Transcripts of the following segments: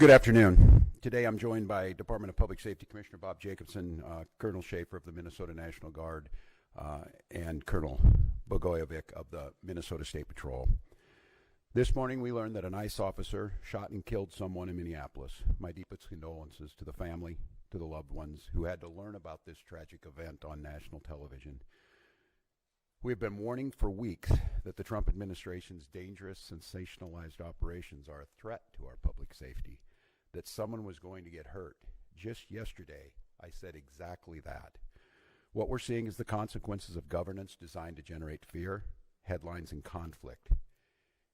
Good afternoon. Today I'm joined by Department of Public Safety Commissioner Bob Jacobson, Colonel Schaefer of the Minnesota National Guard, and Colonel Bogojevic of the Minnesota State Patrol. This morning we learned that an ICE officer shot and killed someone in Minneapolis. My deepest condolences to the family, to the loved ones who had to learn about this tragic event on national television. We have been warning for weeks that the Trump administration's dangerous, sensationalized operations are a threat to our public safety, that someone was going to get hurt. Just yesterday, I said exactly that. What we're seeing is the consequences of governance designed to generate fear, headlines, and conflict.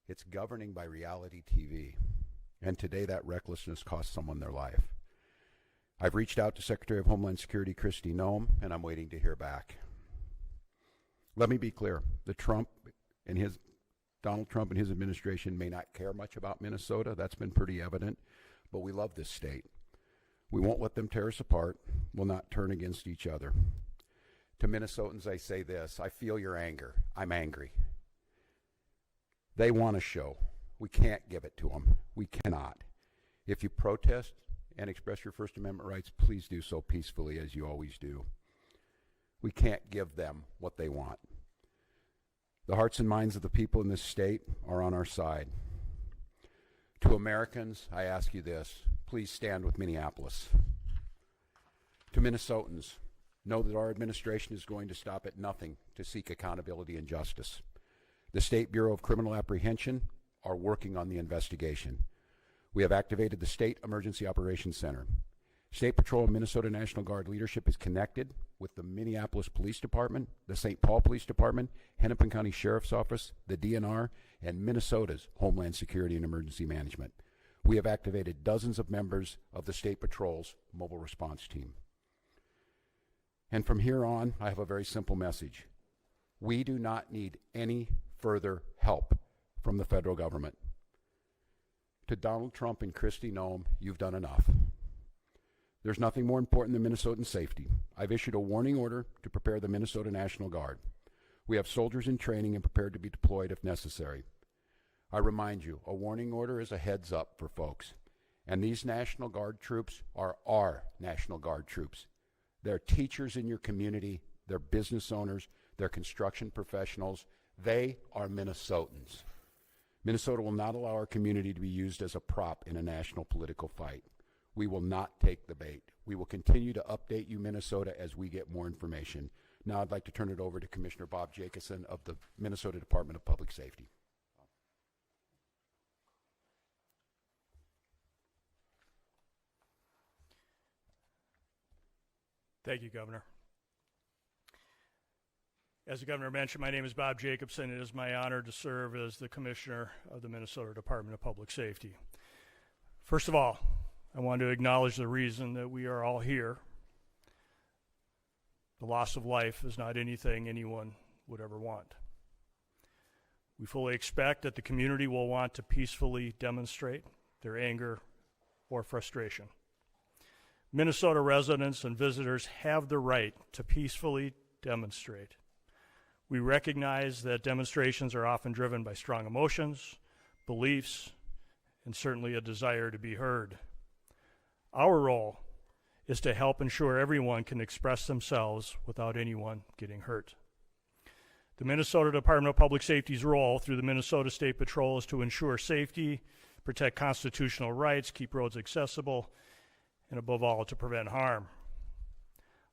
It's governing by reality TV, and today that recklessness cost someone their life. I've reached out to Secretary of Homeland Security Kristi Noem, and I'm waiting to hear back. Let me be clear, Donald Trump and his administration may not care much about Minnesota. That's been pretty evident, but we love this state. We won't let them tear us apart. We'll not turn against each other. To Minnesotans, I say this: I feel your anger. I'm angry. They want a show. We can't give it to them. We cannot. If you protest and express your First Amendment rights, please do so peacefully, as you always do. We can't give them what they want. The hearts and minds of the people in this state are on our side. To Americans, I ask you this: please stand with Minneapolis. To Minnesotans, know that our administration is going to stop at nothing to seek accountability and justice. The State Bureau of Criminal Apprehension are working on the investigation. We have activated the State Emergency Operations Center. State Patrol and Minnesota National Guard leadership is connected with the Minneapolis Police Department, the St. Paul Police Department, Hennepin County Sheriff's Office, the DNR, and Minnesota's Homeland Security and Emergency Management. We have activated dozens of members of the State Patrol's mobile response team. And from here on, I have a very simple message. We do not need any further help from the federal government. To Donald Trump and Kristi Noem, you've done enough. There's nothing more important than Minnesotan safety. I've issued a warning order to prepare the Minnesota National Guard. We have soldiers in training and prepared to be deployed if necessary. I remind you, a warning order is a heads up for folks. And these National Guard troops are our National Guard troops. They're teachers in your community, they're business owners, they're construction professionals. They are Minnesotans. Minnesota will not allow our community to be used as a prop in a national political fight. We will not take the bait. We will continue to update you, Minnesota, as we get more information. Now I'd like to turn it over to Commissioner Bob Jacobson of the Minnesota Department of Public Safety. Thank you, Governor. As the Governor mentioned, my name is Bob Jacobson. It is my honor to serve as the Commissioner of the Minnesota Department of Public Safety. First of all, I want to acknowledge the reason that we are all here. The loss of life is not anything anyone would ever want. We fully expect that the community will want to peacefully demonstrate their anger or frustration. Minnesota residents and visitors have the right to peacefully demonstrate. We recognize that demonstrations are often driven by strong emotions, beliefs, and certainly a desire to be heard. Our role is to help ensure everyone can express themselves without anyone getting hurt. The Minnesota Department of Public Safety's role through the Minnesota State Patrol is to ensure safety, protect constitutional rights, keep roads accessible, and above all, to prevent harm.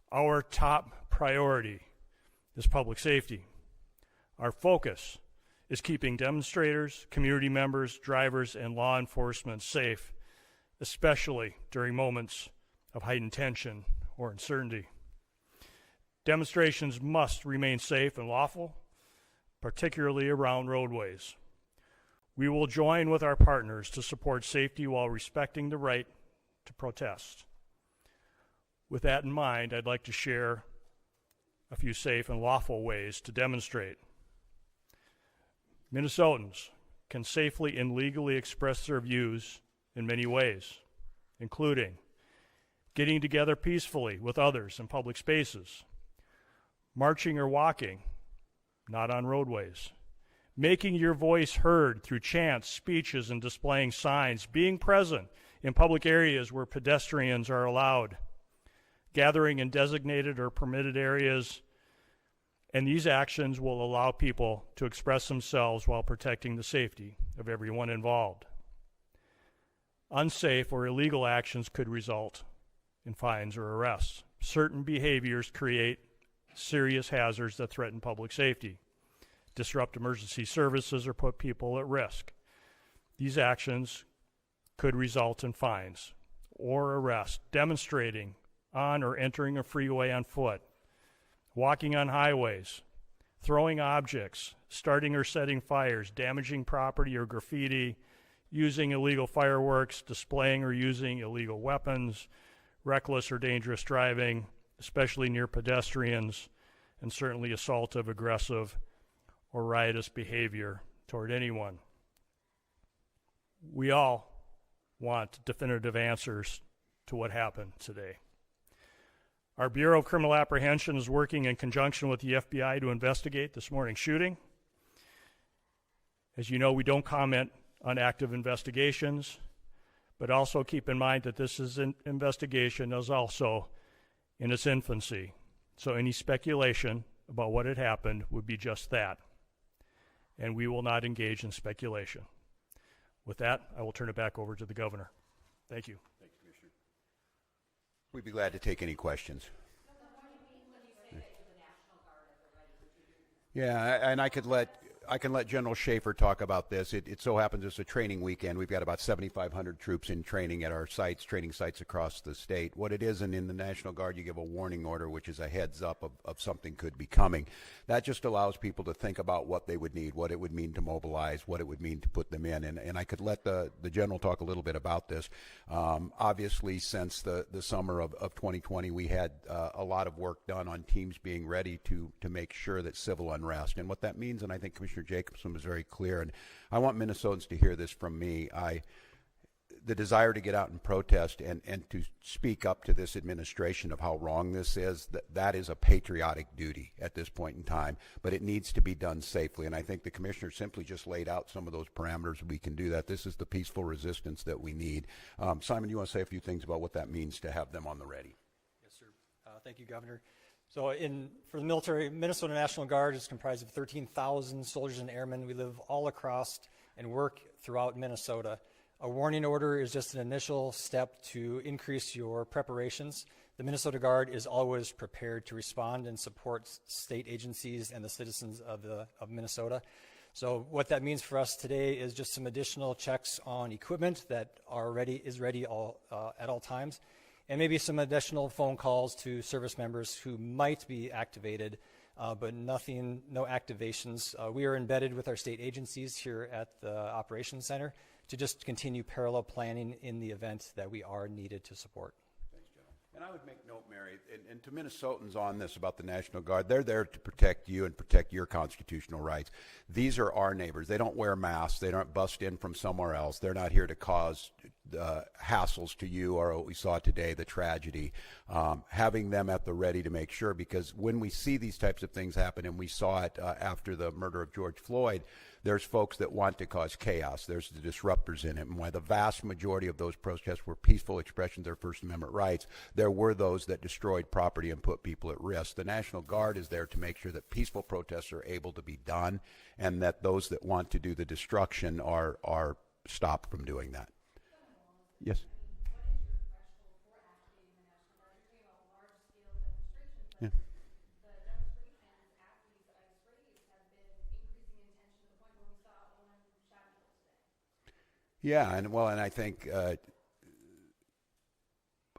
Our top priority is public safety. Our focus is keeping demonstrators, community members, drivers, and law enforcement safe, especially during moments of heightened tension or uncertainty. Demonstrations must remain safe and lawful, particularly around roadways. We will join with our partners to support safety while respecting the right to protest. With that in mind, I'd like to share a few safe and lawful ways to demonstrate. Minnesotans can safely and legally express their views in many ways, including getting together peacefully with others in public spaces, marching or walking, not on roadways, making your voice heard through chants, speeches, and displaying signs, being present in public areas where pedestrians are allowed, gathering in designated or permitted areas, and these actions will allow people to express themselves while protecting the safety of everyone involved. Unsafe or illegal actions could result in fines or arrests. Certain behaviors create serious hazards that threaten public safety, disrupt emergency services, or put people at risk. These actions could result in fines or arrest. Demonstrating on or entering a freeway on foot, walking on highways, throwing objects, starting or setting fires, damaging property or graffiti, using illegal fireworks, displaying or using illegal weapons, reckless or dangerous driving, especially near pedestrians, and certainly assaultive, aggressive, or riotous behavior toward anyone. We all want definitive answers to what happened today. Our Bureau of Criminal Apprehension is working in conjunction with the FBI to investigate this morning's shooting. As you know, we don't comment on active investigations, but also keep in mind that this is an investigation is also in its infancy. So any speculation about what had happened would be just that. And we will not engage in speculation. With that, I will turn it back over to the governor. Thank you. Thanks, Commissioner. We'd be glad to take any questions. Yeah, and I can let General Schaefer talk about this. It so happens it's a training weekend. We've got about 7,500 troops in training at our sites, training sites across the state. What it is, and in the National Guard, you give a warning order, which is a heads up of something could be coming. That just allows people to think about what they would need, what it would mean to mobilize, what it would mean to put them in. And I could let the General talk a little bit about this. Obviously, since the summer of 2020, we had a lot of work done on teams being ready to make sure that civil unrest. And what that means, and I think Commissioner Jacobson was very clear, and I want Minnesotans to hear this from me. The desire to get out and protest and to speak up to this administration of how wrong this is, that is a patriotic duty at this point in time, but it needs to be done safely. And I think the commissioner simply just laid out some of those parameters. We can do that. This is the peaceful resistance that we need. Simon, you want to say a few things about what that means to have them on the ready? Yes, sir. Thank you, Governor. So for the military, Minnesota National Guard is comprised of 13,000 soldiers and airmen. We live all across and work throughout Minnesota. A warning order is just an initial step to increase your preparations. The Minnesota Guard is always prepared to respond and support state agencies and the citizens of Minnesota. So what that means for us today is just some additional checks on equipment that is ready at all times, and maybe some additional phone calls to service members who might be activated, but no activations. We are embedded with our state agencies here at the Operations Center to just continue parallel planning in the event that we are needed to support. Thanks, General. And I would make note, Mary, and to Minnesotans on this about the National Guard, they're there to protect you and protect your constitutional rights. These are our neighbors. They don't wear masks. They don't bust in from somewhere else. They're not here to cause hassles to you or what we saw today, the tragedy. Having them at the ready to make sure, because when we see these types of things happen, and we saw it after the murder of George Floyd, there's folks that want to cause chaos. There's the disruptors in it. And while the vast majority of those protests were peaceful expressions of their First Amendment rights, there were those that destroyed property and put people at risk. The National Guard is there to make sure that peaceful protests are able to be done, and that those that want to do the destruction are stopped from doing that. Yes. Yeah. Yeah, and I think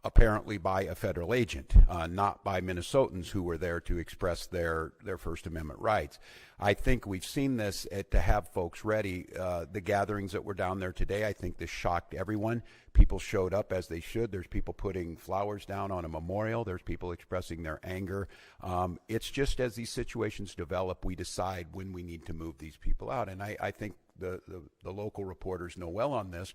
apparently by a federal agent, not by Minnesotans who were there to express their First Amendment rights. I think we've seen this to have folks ready. The gatherings that were down there today, I think this shocked everyone. People showed up as they should. There's people putting flowers down on a memorial. There's people expressing their anger. It's just as these situations develop, we decide when we need to move these people out. And I think the local reporters know well on this.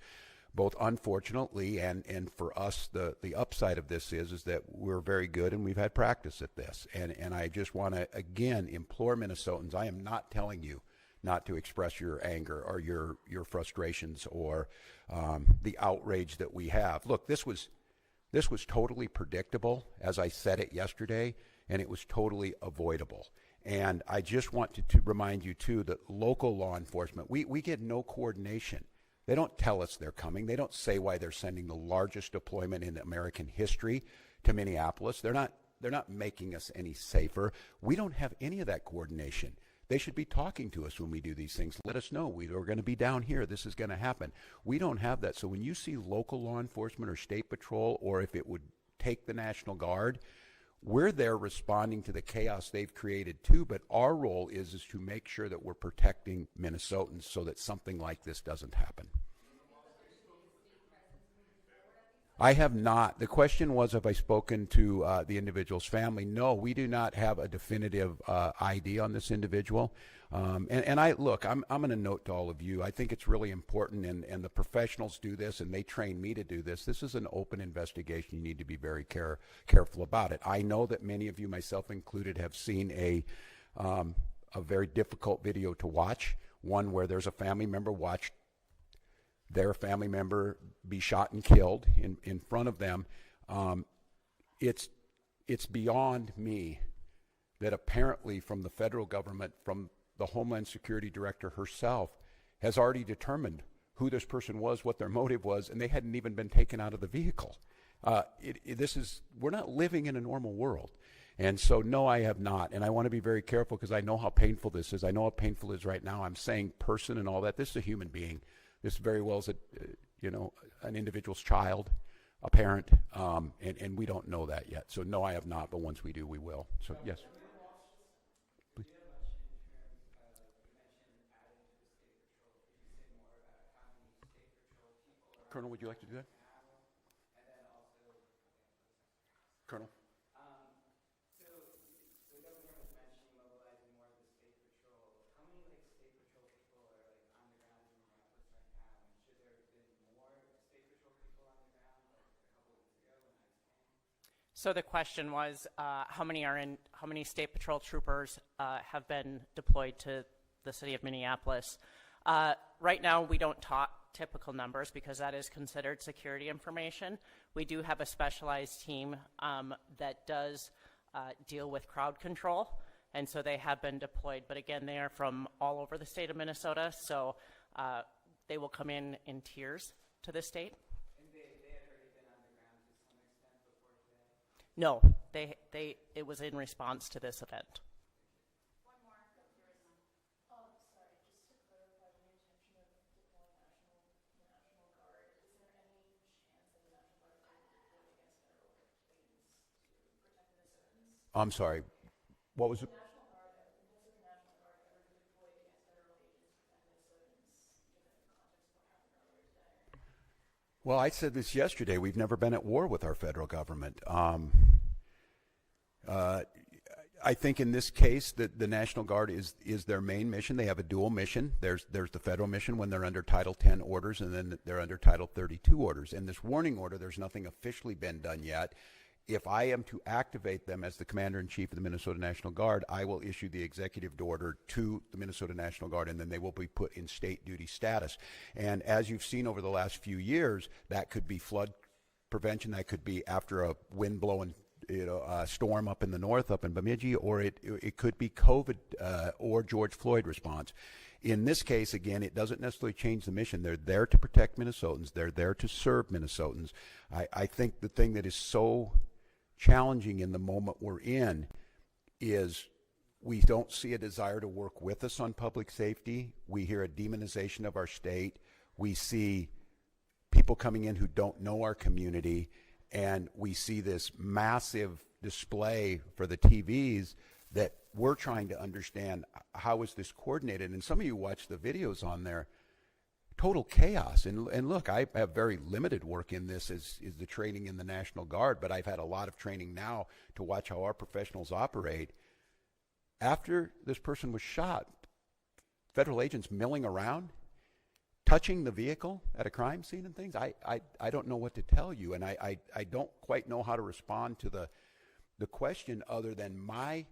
Both unfortunately and for us, the upside of this is that we're very good and we've had practice at this. And I just want to, again, implore Minnesotans, I am not telling you not to express your anger or your frustrations or the outrage that we have. Look, this was totally predictable, as I said it yesterday, and it was totally avoidable. And I just want to remind you, too, that local law enforcement, we get no coordination. They don't tell us they're coming. They don't say why they're sending the largest deployment in American history to Minneapolis. They're not making us any safer. We don't have any of that coordination. They should be talking to us when we do these things. Let us know we're going to be down here. This is going to happen. We don't have that. So when you see local law enforcement or state patrol, or if it would take the National Guard, we're there responding to the chaos they've created too, but our role is to make sure that we're protecting Minnesotans so that something like this doesn't happen. I have not. The question was, have I spoken to the individual's family? No, we do not have a definitive ID on this individual. And I look, I'm going to note to all of you, I think it's really important, and the professionals do this, and they train me to do this. This is an open investigation. You need to be very careful about it. I know that many of you, myself included, have seen a very difficult video to watch, one where there's a family member watched their family member be shot and killed in front of them. It's beyond me that apparently from the federal government, from the Homeland Security Director herself, has already determined who this person was, what their motive was, and they hadn't even been taken out of the vehicle. We're not living in a normal world. And so, no, I have not. And I want to be very careful because I know how painful this is. I know how painful it is right now. I'm saying person and all that. This is a human being. This very well is an individual's child, a parent, and we don't know that yet. So no, I have not, but once we do, we will. So yes. Please. Colonel, would you like to do that? Colonel? So the question was, how many state patrol troopers have been deployed to the city of Minneapolis? Right now, we don't talk typical numbers because that is considered security information. We do have a specialized team that does deal with crowd control, and so they have been deployed. But again, they are from all over the state of Minnesota, so they will come in tiers to the state. No, it was in response to this event. One more. Sorry, just to clarify the intention of deploying the National Guard, is there any chance that the National Guard is going to be deployed against federal planes to protect Minnesotans? I'm sorry. What was it? Has the National Guard ever been deployed against federal agents to protect Minnesotans, given the context of what happened earlier today? Well, I said this yesterday. We've never been at war with our federal government. I think in this case that the National Guard is their main mission. They have a dual mission. There's the federal mission when they're under Title 10 orders, and then they're under Title 32 orders. And this warning order, there's nothing officially been done yet. If I am to activate them as the Commander-in-Chief of the Minnesota National Guard, I will issue the executive order to the Minnesota National Guard, and then they will be put in state duty status. And as you've seen over the last few years, that could be flood prevention, that could be after a wind-blowing storm up in the north, up in Bemidji, or it could be COVID or George Floyd response. In this case, again, it doesn't necessarily change the mission. They're there to protect Minnesotans. They're there to serve Minnesotans. I think the thing that is so challenging in the moment we're in is we don't see a desire to work with us on public safety. We hear a demonization of our state. We see people coming in who don't know our community, and we see this massive display for the TVs that we're trying to understand how is this coordinated. And some of you watch the videos on there, total chaos. And look, I have very limited work in this is the training in the National Guard, but I've had a lot of training now to watch how our professionals operate. After this person was shot, federal agents milling around, touching the vehicle at a crime scene and things, I don't know what to tell you. And I don't quite know how to respond to the question other than my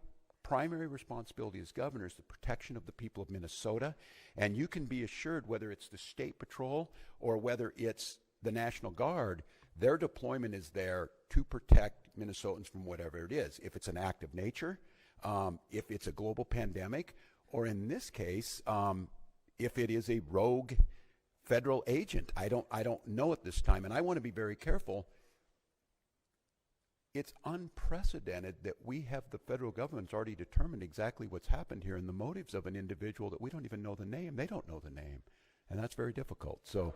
primary responsibility as governor is the protection of the people of Minnesota, and you can be assured whether it's the State Patrol or whether it's the National Guard, their deployment is there to protect Minnesotans from whatever it is. If it's an act of nature, if it's a global pandemic, or in this case, if it is a rogue federal agent. I don't know at this time, and I want to be very careful. It's unprecedented that we have the federal government's already determined exactly what's happened here and the motives of an individual that we don't even know the name. They don't know the name, and that's very difficult. So,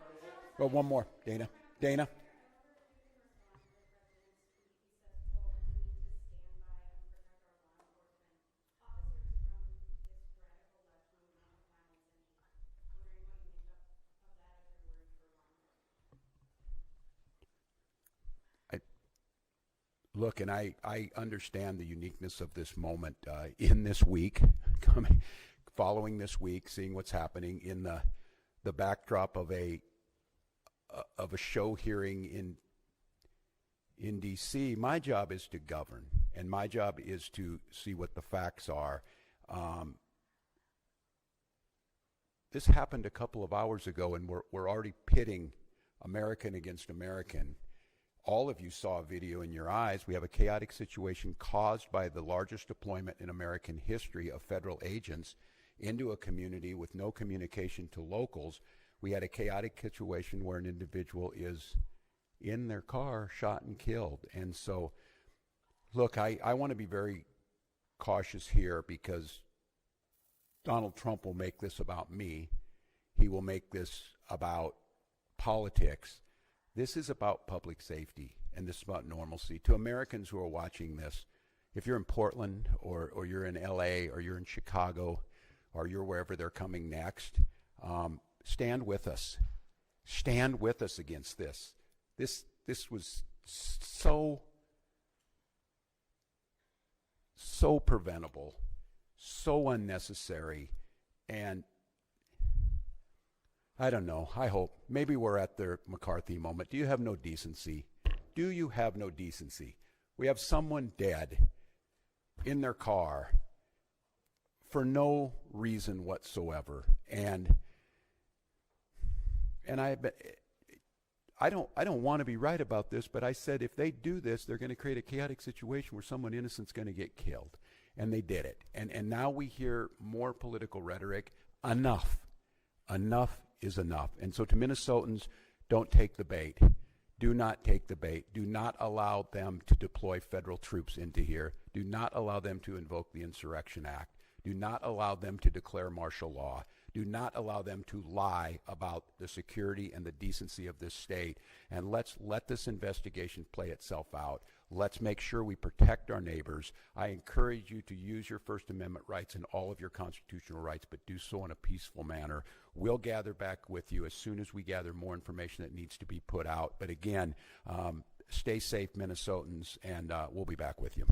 well, one more, Dana. Dana. Look, and I understand the uniqueness of this moment in this week, following this week, seeing what's happening in the backdrop of a show hearing in D.C. My job is to govern, and my job is to see what the facts are. This happened a couple of hours ago, and we're already pitting American against American. All of you saw a video in your eyes. We have a chaotic situation caused by the largest deployment in American history of federal agents into a community with no communication to locals. We had a chaotic situation where an individual is in their car shot and killed. And so, look, I want to be very cautious here because Donald Trump will make this about me. He will make this about politics. This is about public safety, and this is about normalcy. To Americans who are watching this, if you're in Portland or you're in LA or you're in Chicago or you're wherever they're coming next, stand with us. Stand with us against this. This was so preventable, so unnecessary, and I don't know. I hope. Maybe we're at the McCarthy moment. Do you have no decency? Do you have no decency? We have someone dead in their car for no reason whatsoever. And I don't want to be right about this, but I said if they do this, they're going to create a chaotic situation where someone innocent's going to get killed. And they did it. And now we hear more political rhetoric. Enough. Enough is enough. And so to Minnesotans, don't take the bait. Do not take the bait. Do not allow them to deploy federal troops into here. Do not allow them to invoke the Insurrection Act. Do not allow them to declare martial law. Do not allow them to lie about the security and the decency of this state. And let's let this investigation play itself out. Let's make sure we protect our neighbors. I encourage you to use your First Amendment rights and all of your constitutional rights, but do so in a peaceful manner. We'll gather back with you as soon as we gather more information that needs to be put out. But again, stay safe, Minnesotans, and we'll be back with you.